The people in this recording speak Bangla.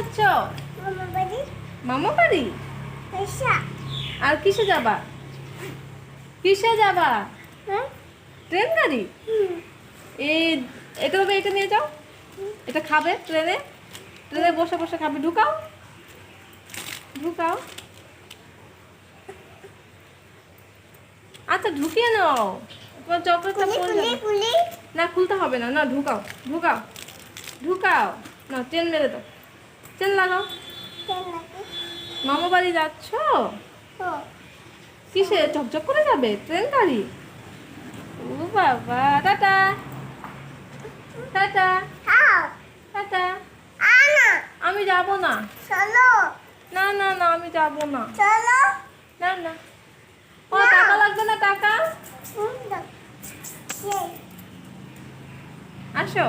যাচ্ছ? মামা বাড়ি। আর কিসে যাবা? কিসে যাবা? ট্রেন গাড়ি। এই এটা হবে, এটা নিয়ে যাও। এটা খাবে ট্রেনে, ট্রেনে বসে বসে খাবে। ঢুকাও ঢুকাও। আচ্ছা ঢুকিয়ে নাও, তোমার চকলেটটা পড়ে যাবে। না খুলতে হবে না, না ঢুকাও ঢুকাও ঢুকাও। না চেন মেরে দাও, চেন লাগাও। মামা বাড়ি যাচ্ছ? কিসে ঝকঝক করে যাবে? ট্রেন গাড়ি। ও বাবা, টাটা টাটা টাটা। আমি যাব না। না না না, আমি যাব না। না না, ও টাকা লাগবে না, টাকা। আসো।